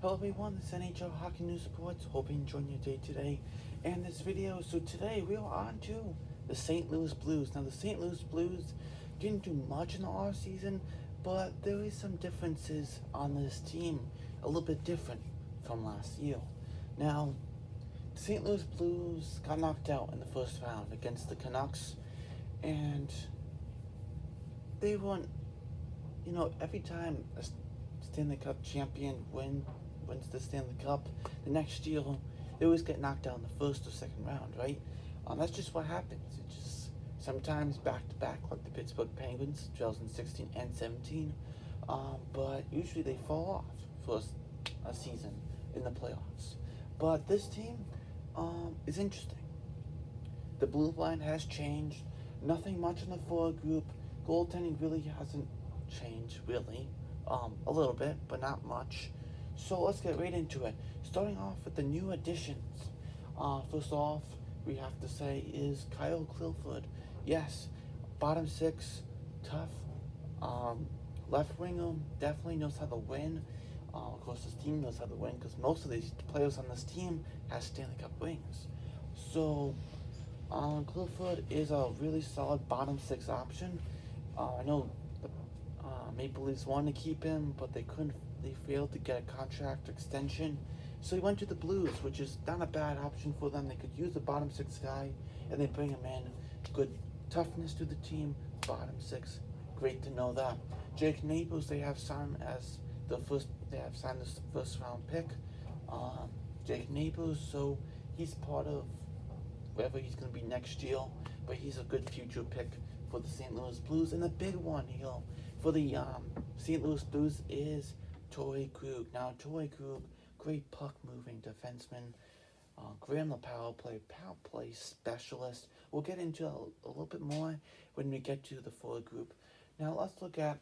Hello everyone, this is NHL Hockey News Reports. Hope you're enjoying your day today and this video. So today we are on to the St. Louis Blues. Now the St. Louis Blues didn't do much in the off season, but there is some differences on this team, a little bit different from last year. Now, the St. Louis Blues got knocked out in the first round against the Canucks, and they weren't, every time a Stanley Cup champion wins the Stanley Cup, the next year they always get knocked out in the first or second round, right? That's just what happens. It just sometimes back to back, like the Pittsburgh Penguins, 2016 and 17. But usually they fall off for a season in the playoffs. But this team is interesting. The blue line has changed. Nothing much in the forward group. Goaltending really hasn't changed, really. A little bit, but not much. So let's get right into it. Starting off with the new additions. First off, we have to say is Kyle Clearfoot. Yes, bottom six, tough. Left winger, definitely knows how to win. Of course, his team knows how to win because most of these players on this team have Stanley Cup rings. So, Clearfoot is a really solid bottom six option. I know the Maple Leafs wanted to keep him, but they couldn't. They failed to get a contract extension, so he went to the Blues, which is not a bad option for them. They could use a bottom six guy, and they bring him in. Good toughness to the team. Bottom six, great to know that. Jake Neighbors, they have signed as the first. They have signed this first round pick. Jake Neighbors, so he's part of wherever he's going to be next year. But he's a good future pick for the St. Louis Blues. And the big one here for the St. Louis Blues is Tori Krug. Now, Tori Krug, great puck-moving defenseman, great on the power play specialist. We'll get into a little bit more when we get to the forward group. Now, let's look at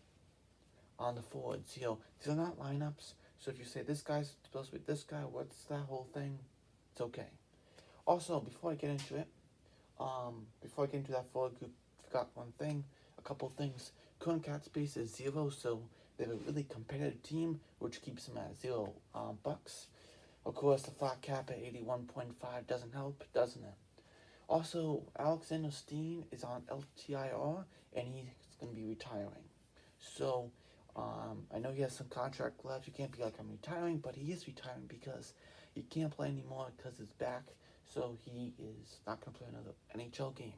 on the forwards here. These are not lineups, so if you say this guy's supposed to be this guy, what's that whole thing? It's okay. Also, before I get into it, before I get into that forward group, I forgot one thing, a couple things. Current cap space is 0, so they have a really competitive team, which keeps them at 0 bucks. Of course, the flat cap at 81.5 doesn't help, doesn't it? Also, Alexander Steen is on LTIR, and he's going to be retiring. So, I know he has some contract left. You can't be like, I'm retiring, but he is retiring because he can't play anymore because his back, so he is not going to play another NHL game.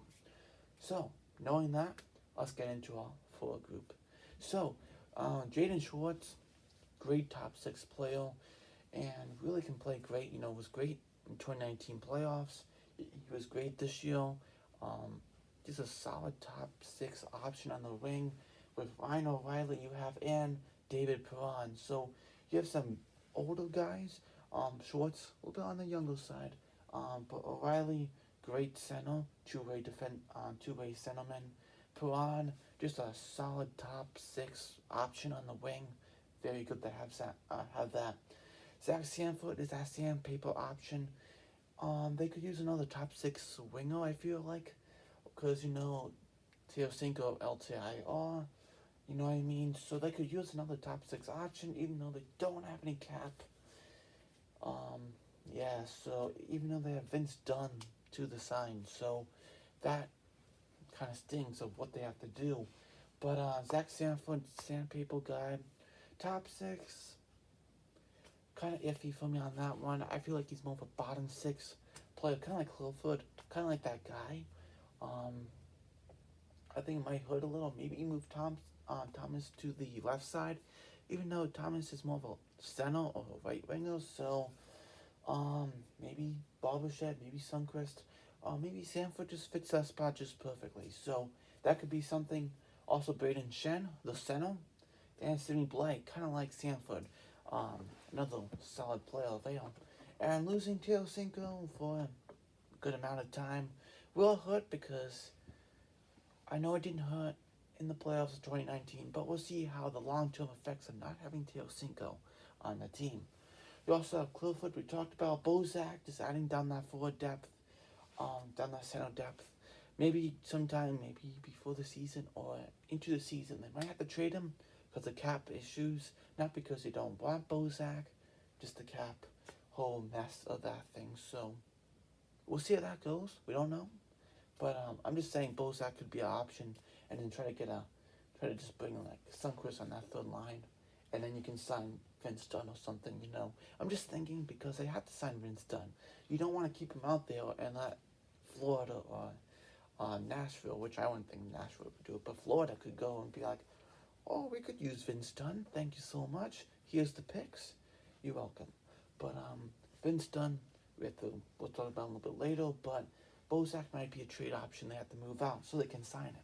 So, knowing that, let's get into our forward group. So, Jayden Schwartz, great top six player, and really can play great. Was great in 2019 playoffs. He was great this year. Just a solid top six option on the wing. With Ryan O'Reilly, you have and David Perron. So you have some older guys. Schwartz a little bit on the younger side. But O'Reilly, great center, two-way centerman. Perron, just a solid top six option on the wing. Very good to have that. Zach Sanford is that sandpaper option. They could use another top six winger, I feel like, because Tarasenko LTIR. You know what I mean? So they could use another top six option, even though they don't have any cap. So even though they have Vince Dunn to the sign, so that kind of stings of what they have to do. But Zach Sanford, sandpaper guy, top six, kind of iffy for me on that one. I feel like he's more of a bottom six player, kind of like Clearfoot, kind of like that guy. I think it might hurt a little. Maybe you move Thomas to the left side, even though Thomas is more of a center or a right winger. So, maybe Barbashev, maybe Sundqvist, maybe Sanford just fits that spot just perfectly. So that could be something. Also, Braden Shen, the center, and Sidney Blake, kind of like Sanford. Another solid player there. And losing Tarasenko for a good amount of time will hurt because I know it didn't hurt in the playoffs of 2019, but we'll see how the long-term effects of not having Tarasenko on the team. You also have Clearfoot, we talked about. Bozak, just adding down that forward depth, down that center depth. Maybe sometime, maybe before the season or into the season, they might have to trade him because of cap issues, not because they don't want Bozak, just the cap whole mess of that thing. So we'll see how that goes. We don't know. But I'm just saying Bozak could be an option, and then try to just bring like Sunquist on that third line, and then you can sign Vince Dunn or something. I'm just thinking because they have to sign Vince Dunn. You don't want to keep him out there and let Florida or Nashville, which I wouldn't think Nashville would do it, but Florida could go and be like, oh, we could use Vince Dunn. Thank you so much. Here's the picks. You're welcome. But Vince Dunn, we'll talk about a little bit later, but Bozak might be a trade option. They have to move out so they can sign him.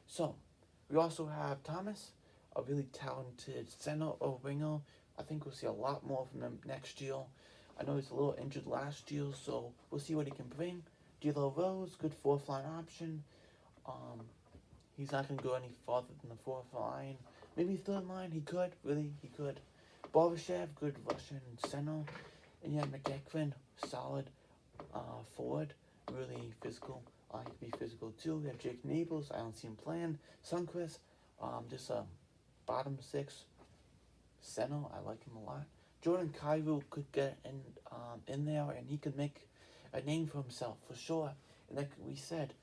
So, we also have Thomas, a really talented center or winger. I think we'll see a lot more from him next year. I know he's a little injured last year, so we'll see what he can bring. D'Lo Rose, good fourth line option. He's not going to go any farther than the fourth line. Maybe third line, he could. Barbashev, good Russian center. And you have McEachran, solid forward, really physical. He could be physical too. We have Jake Naples, I don't see him playing. Sunquist, just a bottom six center. I like him a lot. Jordan Kyrou could get in there, and he could make a name for himself for sure. And like we said,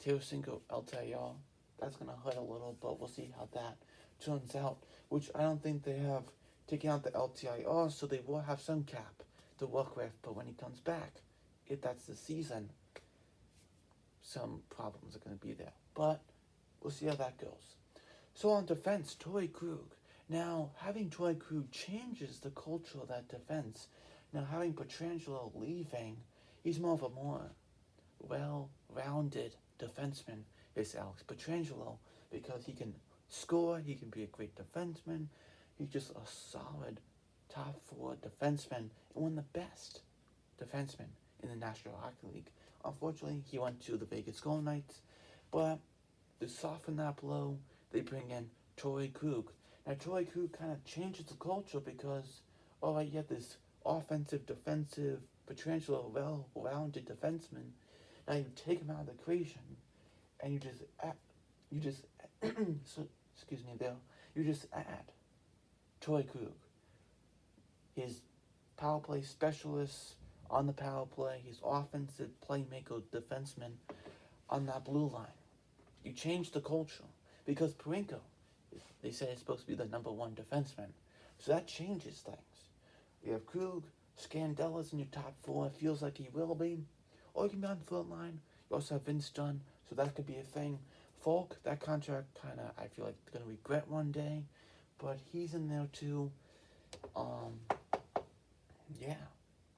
Tarasenko, LTIR, that's gonna hurt a little, but we'll see how that turns out. Which I don't think they have taken out the LTIR, so they will have some cap to work with. But when he comes back, if that's the season, some problems are gonna be there. But we'll see how that goes. So on defense, Tori Krug. Now, having Tori Krug changes the culture of that defense. Now, having Pietrangelo leaving, he's more of a more well-rounded defenseman, is Alex Pietrangelo, because he can score, he can be a great defenseman. He's just a solid top four defenseman and one of the best defensemen in the National Hockey League. Unfortunately, he went to the Vegas Golden Knights, but to soften that blow, they bring in Tori Krug. Now, Tori Krug kind of changes the culture because, you have this offensive, defensive, Pietrangelo, well-rounded defenseman. Now you take him out of the equation, and you just add Tori Krug, his power play specialist on the power play, his offensive playmaker defenseman on that blue line. You change the culture because Parenko, they say, is supposed to be the number one defenseman, so that changes things. You have Krug, Scandella's in your top four. It feels like he will be. Or you can be on the third line. You also have Vince Dunn, so that could be a thing. Falk, that contract I feel like they're going to regret one day. But he's in there too.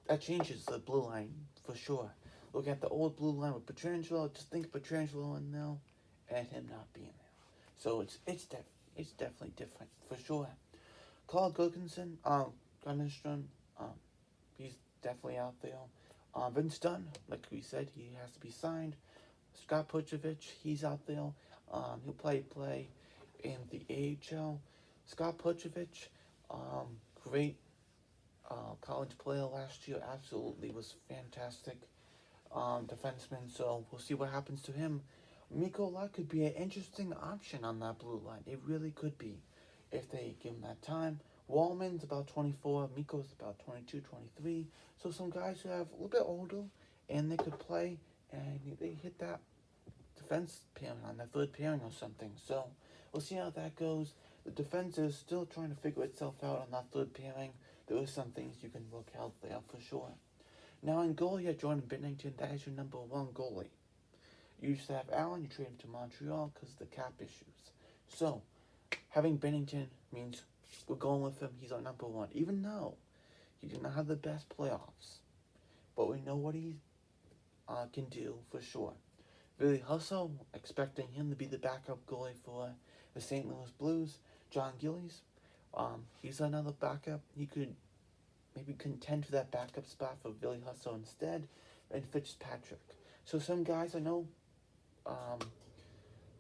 That changes the blue line for sure. Look at the old blue line with Pietrangelo. Just think Pietrangelo in there and him not being there. So it's definitely different for sure. Carl Guggenson, Gunnarsson, he's definitely out there. Vince Dunn, like we said, he has to be signed. Scott Puchovich, he's out there. He'll play in the AHL. Scott Puchovich, great college player last year. Absolutely was fantastic defenseman. So we'll see what happens to him. Mikko Luck could be an interesting option on that blue line. It really could be if they give him that time. Wallman's about 24, Mikko's about 22, 23. So some guys who have a little bit older and they could play and they hit that defense pairing on that third pairing or something. So we'll see how that goes. The defense is still trying to figure itself out on that third pairing. There are some things you can work out there for sure. Now in goal, you have Jordan Binnington. That is your number one goalie. You used to have Allen, you trade him to Montreal because of the cap issues. So having Binnington means we're going with him. He's our number one. Even though he did not have the best playoffs. But we know what he can do for sure. Billy Husso, expecting him to be the backup goalie for the St. Louis Blues. John Gillies, he's another backup. He could maybe contend for that backup spot for Billy Husso instead. And Fitzpatrick. So some guys I know,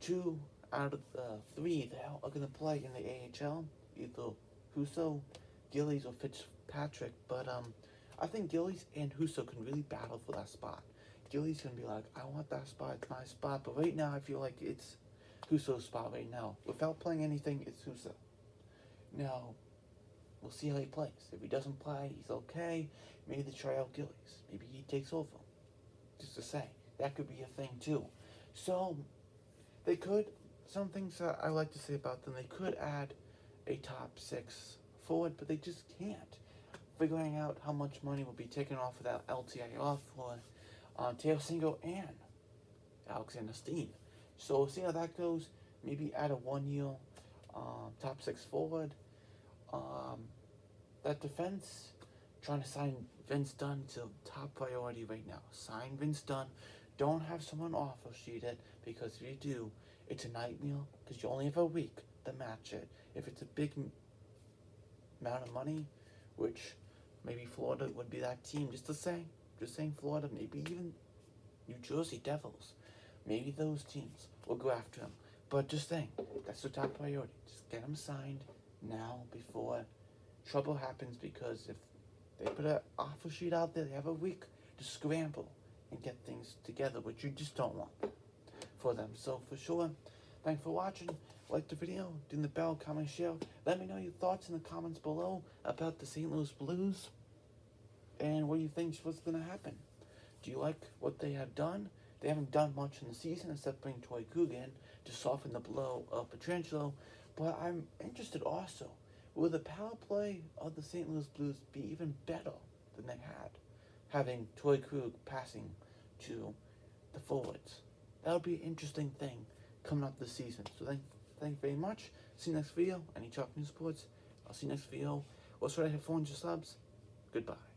2 out of the 3 that are going to play in the AHL. Either Husso, Gillies, or Fitzpatrick. But I think Gillies and Husso can really battle for that spot. Gillies can be like, I want that spot, it's my spot. But right now, I feel like it's Husso's spot right now. Without playing anything, it's Husso. Now, we'll see how he plays. If he doesn't play, he's okay. Maybe they try out Gillies. Maybe he takes over. Just to say, that could be a thing too. So, they could, some things that I like to say about them, they could add a top 6 forward, but they just can't. Figuring out how much money will be taken off of that LTIR for Teosingo and Alexander Steen. So we'll see how that goes. Maybe add a 1-year top 6 forward. That defense, trying to sign Vince Dunn to top priority right now. Sign Vince Dunn. Don't have someone offer sheet it, because if you do, it's a nightmare, because you only have a week to match it. If it's a big amount of money, which maybe Florida would be that team, just saying Florida, maybe even New Jersey Devils. Maybe those teams will go after him. But just saying, that's the top priority. Just get him signed now before trouble happens, because if they put an offer sheet out there, they have a week to scramble and get things together, which you just don't want for them. So for sure, thanks for watching. Like the video, do the bell, comment, share. Let me know your thoughts in the comments below about the St. Louis Blues and what do you think was going to happen. Do you like what they have done? They haven't done much in the season except bring Tori Krug in to soften the blow of Pietrangelo. But I'm interested also, will the power play of the St. Louis Blues be even better than they had, having Tori Krug passing to the forwards? That would be an interesting thing coming up this season. So thank you very much. See you next video. Any Talk News Sports. I'll see you next video. What's right here, 400 subs. Goodbye.